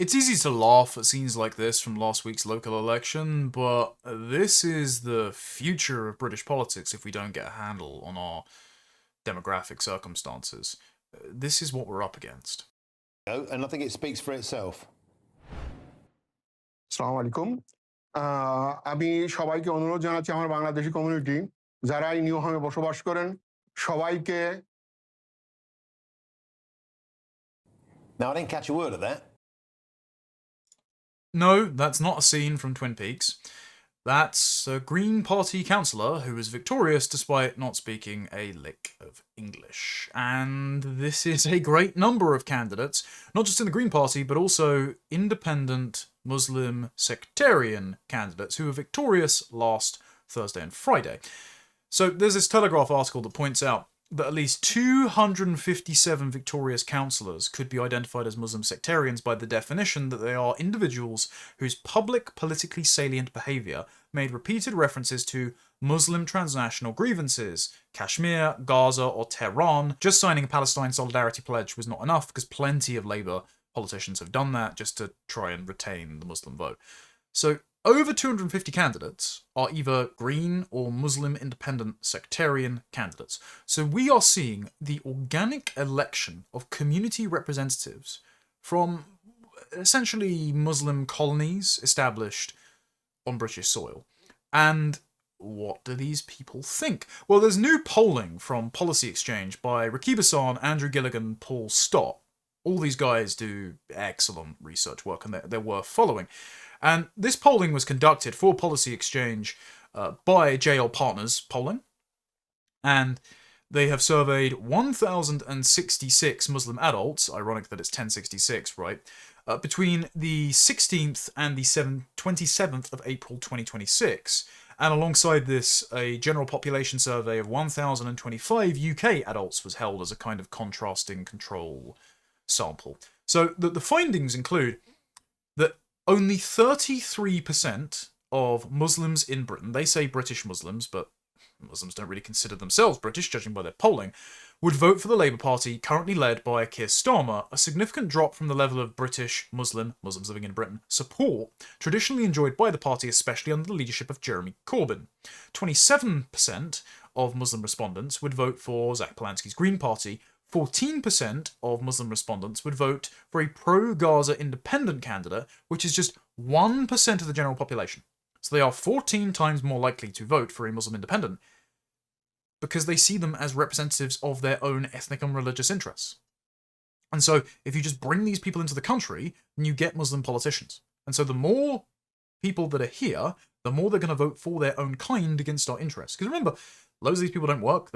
It's easy to laugh at scenes like this from last week's local election, but this is the future of British politics if we don't get a handle on our demographic circumstances. This is what we're up against. And I think it speaks for itself. আসসালামু আলাইকুম আমি সবাইকে অনুরোধ জানাচ্ছি আমার Bangladeshi community যারা এই new হোমে বসবাস করেন সবাইকে Now, I didn't catch a word of that. No, that's not a scene from Twin Peaks. That's a Green Party councillor who was victorious despite not speaking a lick of English. And this is a great number of candidates, not just in the Green Party, but also independent Muslim sectarian candidates who were victorious last Thursday and Friday. So there's this Telegraph article that points out that at least 257 victorious councillors could be identified as Muslim sectarians by the definition that they are individuals whose public politically salient behaviour made repeated references to Muslim transnational grievances, Kashmir, Gaza or Tehran. Just signing a Palestine solidarity pledge was not enough because plenty of Labour politicians have done that just to try and retain the Muslim vote. So over 250 candidates are either Green or Muslim independent sectarian candidates. So we are seeing the organic election of community representatives from essentially Muslim colonies established on British soil. And what do these people think? Well, there's new polling from Policy Exchange by Rakib Hassan, Andrew Gilligan, Paul Stott. All these guys do excellent research work and they're worth following. And this polling was conducted for Policy Exchange by JL Partners Polling. And they have surveyed 1,066 Muslim adults, ironic that it's 1066, right, between the 16th and the 27th of April 2026. And alongside this, a general population survey of 1,025 UK adults was held as a kind of contrasting control sample. So the findings include that only 33% of Muslims in Britain, they say British Muslims, but Muslims don't really consider themselves British, judging by their polling, would vote for the Labour Party, currently led by Keir Starmer, a significant drop from the level of British Muslims living in Britain, support traditionally enjoyed by the party, especially under the leadership of Jeremy Corbyn. 27% of Muslim respondents would vote for Zach Polanski's Green Party. 14% of Muslim respondents would vote for a pro-Gaza independent candidate, which is just 1% of the general population. So they are 14 times more likely to vote for a Muslim independent because they see them as representatives of their own ethnic and religious interests. And so if you just bring these people into the country, then you get Muslim politicians. And so the more people that are here, the more they're going to vote for their own kind against our interests. Because remember, loads of these people don't work.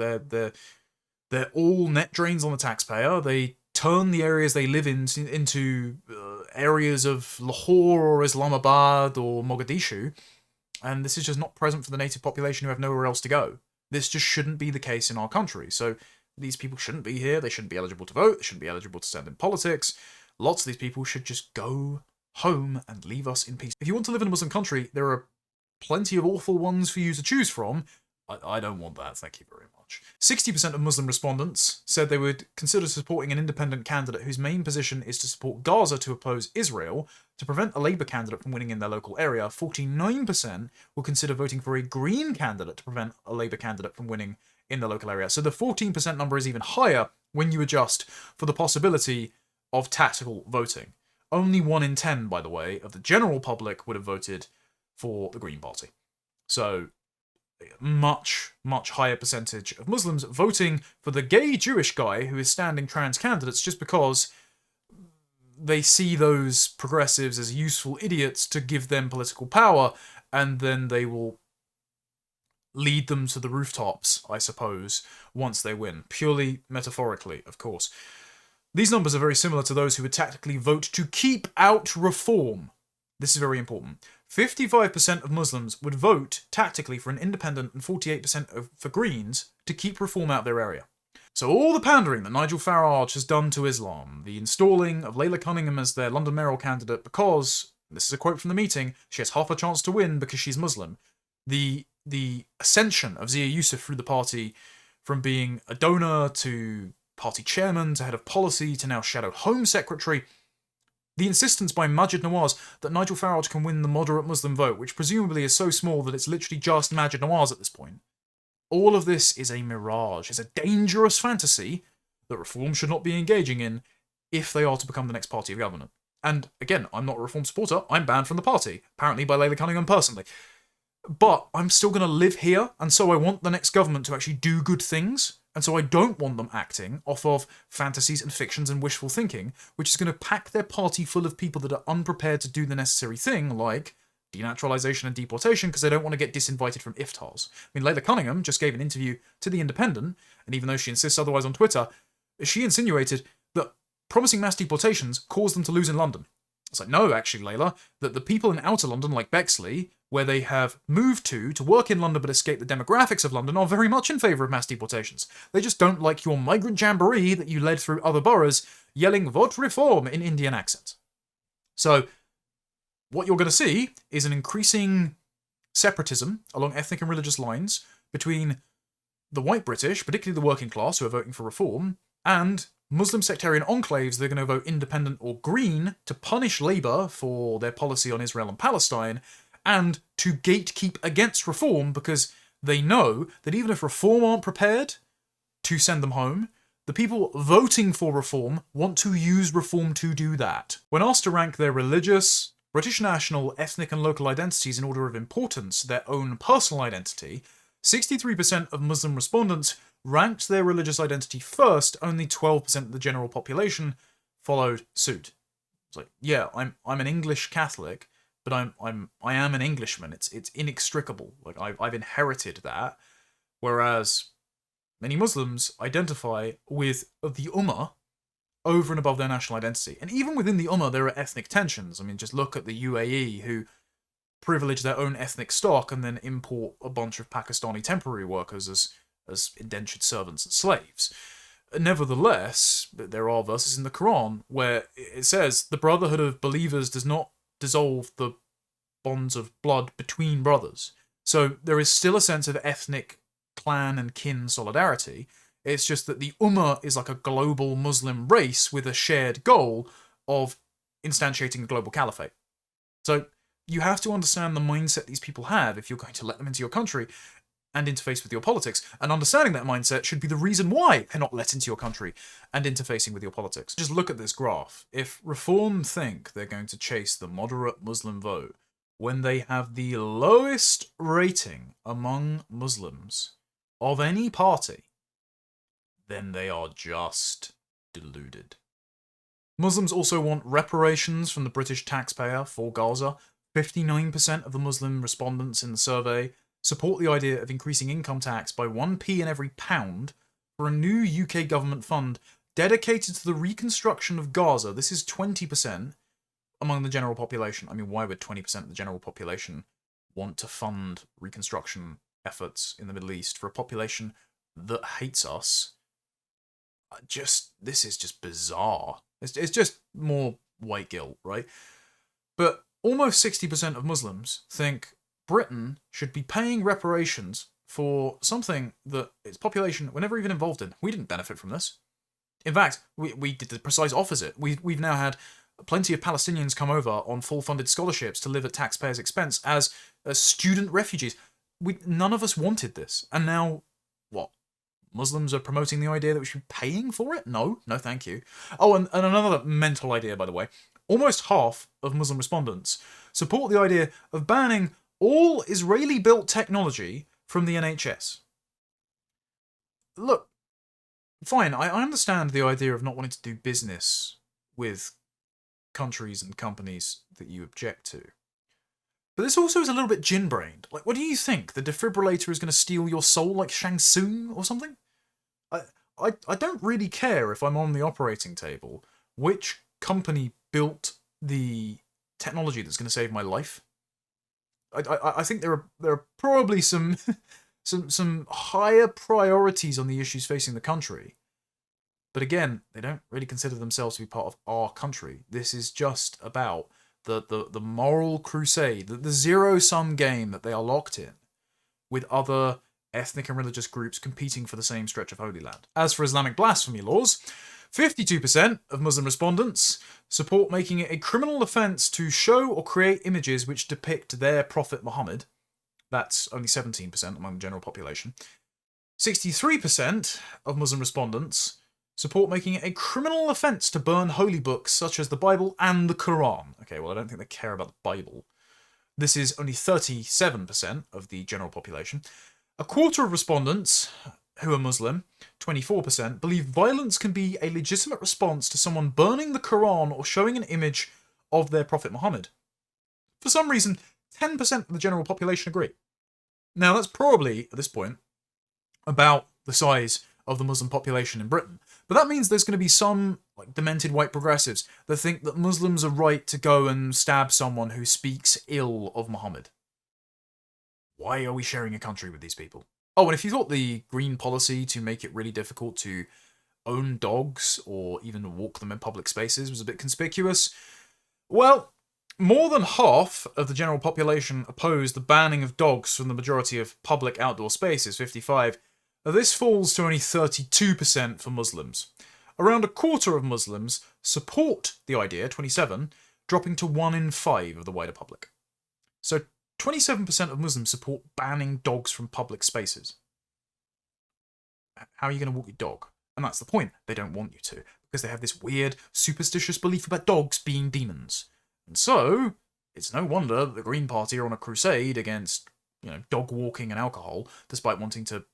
They're all net drains on the taxpayer. They turn the areas they live in into areas of Lahore or Islamabad or Mogadishu, and this is just not present for the native population who have nowhere else to go. This just shouldn't be the case in our country. So these people shouldn't be here. They shouldn't be eligible to vote. They shouldn't be eligible to stand in politics. Lots of these people should just go home and leave us in peace. If you want to live in a Muslim country, there are plenty of awful ones for you to choose from. I don't want that, thank you very much. 60% of Muslim respondents said they would consider supporting an independent candidate whose main position is to support Gaza to oppose Israel to prevent a Labour candidate from winning in their local area. 49% will consider voting for a Green candidate to prevent a Labour candidate from winning in the local area. So the 14% number is even higher when you adjust for the possibility of tactical voting. Only 1 in 10, by the way, of the general public would have voted for the Green Party. So much higher percentage of Muslims voting for the gay Jewish guy who is standing trans candidates just because they see those progressives as useful idiots to give them political power, and then they will lead them to the rooftops, I suppose, once they win. Purely metaphorically, of course. These numbers are very similar to those who would tactically vote to keep out reform. This is very important. 55% of Muslims would vote tactically for an independent and 48% for Greens to keep reform out of their area. So all the pandering that Nigel Farage has done to Islam, the installing of Layla Cunningham as their London mayoral candidate because, this is a quote from the meeting, she has half a chance to win because she's Muslim, the ascension of Zia Yusuf through the party from being a donor to party chairman to head of policy to now shadow home secretary, The insistence by Majid Nawaz that Nigel Farage can win the moderate Muslim vote, which presumably is so small that it's literally just Majid Nawaz at this point. All of this is a mirage. It's a dangerous fantasy that Reform should not be engaging in if they are to become the next party of government. And again, I'm not a Reform supporter. I'm banned from the party, apparently by Laila Cunningham personally. But I'm still going to live here, and so I want the next government to actually do good things. And so I don't want them acting off of fantasies and fictions and wishful thinking, which is going to pack their party full of people that are unprepared to do the necessary thing, like denaturalization and deportation, because they don't want to get disinvited from iftars. I mean, Laila Cunningham just gave an interview to The Independent, and even though she insists otherwise on Twitter, she insinuated that promising mass deportations caused them to lose in London. It's like, no, actually, Layla, that the people in outer London, like Bexley, where they have moved to work in London but escape the demographics of London, are very much in favour of mass deportations. They just don't like your migrant jamboree that you led through other boroughs, yelling vote reform in Indian accents. So, what you're going to see is an increasing separatism along ethnic and religious lines between the white British, particularly the working class who are voting for reform, and Muslim sectarian enclaves that are going to vote independent or green to punish Labour for their policy on Israel and Palestine, and to gatekeep against reform because they know that even if reform aren't prepared to send them home, the people voting for reform want to use reform to do that. When asked to rank their religious, British national, ethnic and local identities in order of importance, their own personal identity, 63% of Muslim respondents ranked their religious identity first, only 12% of the general population followed suit. It's like, yeah, I'm an English Catholic, but I am an Englishman. It's inextricable. Like I've inherited that. Whereas many Muslims identify with the Ummah over and above their national identity. And even within the Ummah, there are ethnic tensions. I mean, just look at the UAE, who privilege their own ethnic stock and then import a bunch of Pakistani temporary workers as indentured servants and slaves. Nevertheless, there are verses in the Quran where it says the brotherhood of believers does not dissolve the bonds of blood between brothers. So there is still a sense of ethnic clan and kin solidarity. It's just that the Ummah is like a global Muslim race with a shared goal of instantiating a global caliphate. So you have to understand the mindset these people have if you're going to let them into your country and interface with your politics. And understanding that mindset should be the reason why they're not let into your country and interfacing with your politics. Just look at this graph. If Reform think they're going to chase the moderate Muslim vote when they have the lowest rating among Muslims of any party, then they are just deluded. Muslims also want reparations from the British taxpayer for Gaza. 59% of the Muslim respondents in the survey support the idea of increasing income tax by 1p in every pound for a new UK government fund dedicated to the reconstruction of Gaza. This is 20% among the general population. I mean, why would 20% of the general population want to fund reconstruction efforts in the Middle East for a population that hates us? This is just bizarre. It's just more white guilt, right? But almost 60% of Muslims think Britain should be paying reparations for something that its population were never even involved in. We didn't benefit from this. In fact, we did the precise opposite. We've now had plenty of Palestinians come over on full-funded scholarships to live at taxpayers' expense as student refugees. None of us wanted this. And now, what? Muslims are promoting the idea that we should be paying for it? No, thank you. Oh, and another mental idea, by the way. Almost half of Muslim respondents support the idea of banning all Israeli-built technology from the NHS. Look, fine, I understand the idea of not wanting to do business with countries and companies that you object to. But this also is a little bit gin-brained. Like, what do you think? The defibrillator is going to steal your soul like Shang Tsung or something? I don't really care if I'm on the operating table which company built the technology that's going to save my life. I think there are probably some higher priorities on the issues facing the country. But again, they don't really consider themselves to be part of our country. This is just about the moral crusade, the zero-sum game that they are locked in with other ethnic and religious groups competing for the same stretch of Holy Land. As for Islamic blasphemy laws, 52% of Muslim respondents support making it a criminal offence to show or create images which depict their Prophet Muhammad. That's only 17% among the general population. 63% of Muslim respondents support making it a criminal offence to burn holy books such as the Bible and the Quran. Okay, well, I don't think they care about the Bible. This is only 37% of the general population. A quarter of respondents who are Muslim, 24%, believe violence can be a legitimate response to someone burning the Quran or showing an image of their Prophet Muhammad. For some reason, 10% of the general population agree. Now, that's probably, at this point, about the size of the Muslim population in Britain. But that means there's going to be some demented white progressives that think that Muslims are right to go and stab someone who speaks ill of Muhammad. Why are we sharing a country with these people? Oh, and if you thought the Green policy to make it really difficult to own dogs or even walk them in public spaces was a bit conspicuous, well, more than half of the general population opposed the banning of dogs from the majority of public outdoor spaces, 55. This falls to only 32% for Muslims. Around a quarter of Muslims support the idea, 27, dropping to 1 in 5 of the wider public. So 27% of Muslims support banning dogs from public spaces. How are you going to walk your dog? And that's the point. They don't want you to, because they have this weird, superstitious belief about dogs being demons. And so, it's no wonder that the Green Party are on a crusade against, dog walking and alcohol, despite wanting to,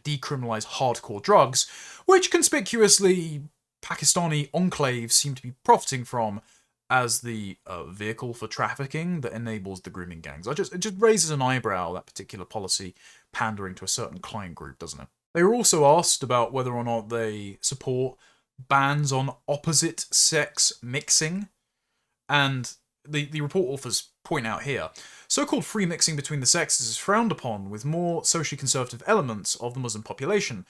decriminalise hardcore drugs, which conspicuously Pakistani enclaves seem to be profiting from as the vehicle for trafficking that enables the grooming gangs. It just raises an eyebrow, that particular policy pandering to a certain client group, doesn't it? They were also asked about whether or not they support bans on opposite-sex mixing, and the report authors point out here, so-called free mixing between the sexes is frowned upon with more socially conservative elements of the Muslim population.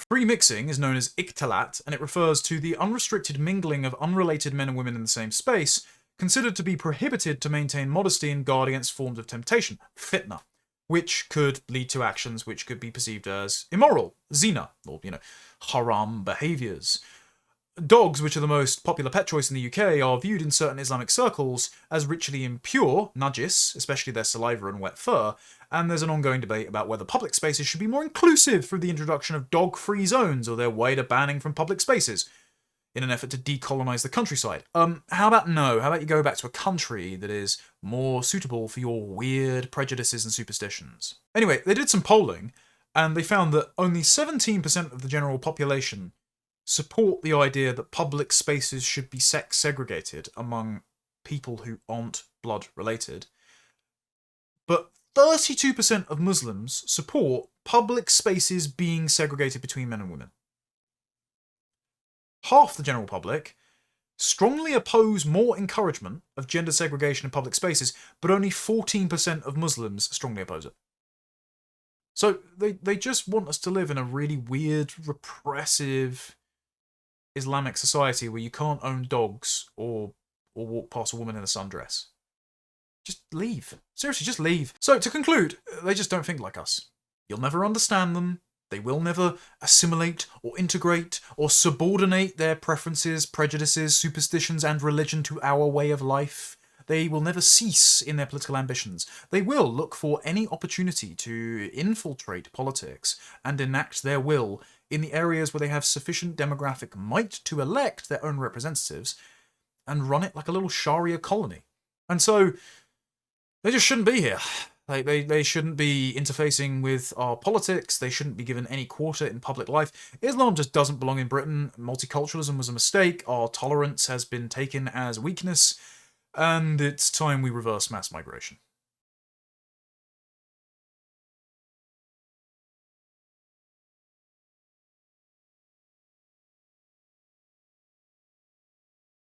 Free mixing is known as ikhtilat, and it refers to the unrestricted mingling of unrelated men and women in the same space, considered to be prohibited to maintain modesty and guard against forms of temptation, fitna, which could lead to actions which could be perceived as immoral, zina, or, haram behaviours. Dogs, which are the most popular pet choice in the UK, are viewed in certain Islamic circles as ritually impure, najis, especially their saliva and wet fur, and there's an ongoing debate about whether public spaces should be more inclusive through the introduction of dog-free zones or their wider banning from public spaces, in an effort to decolonise the countryside. How about no? How about you go back to a country that is more suitable for your weird prejudices and superstitions? Anyway, they did some polling, and they found that only 17% of the general population support the idea that public spaces should be sex segregated among people who aren't blood related. But 32% of Muslims support public spaces being segregated between men and women. Half the general public strongly oppose more encouragement of gender segregation in public spaces, but only 14% of Muslims strongly oppose it. So they just want us to live in a really weird, repressive Islamic society where you can't own dogs or walk past a woman in a sundress. Just leave. Seriously, just leave. So to conclude, they just don't think like us. You'll never understand them. They will never assimilate or integrate or subordinate their preferences, prejudices, superstitions, and religion to our way of life. They will never cease in their political ambitions. They will look for any opportunity to infiltrate politics and enact their will in the areas where they have sufficient demographic might to elect their own representatives and run it like a little Sharia colony. And so they just shouldn't be here. They shouldn't be interfacing with our politics. They shouldn't be given any quarter in public life. Islam just doesn't belong in Britain. Multiculturalism was a mistake. Our tolerance has been taken as weakness. And it's time we reverse mass migration.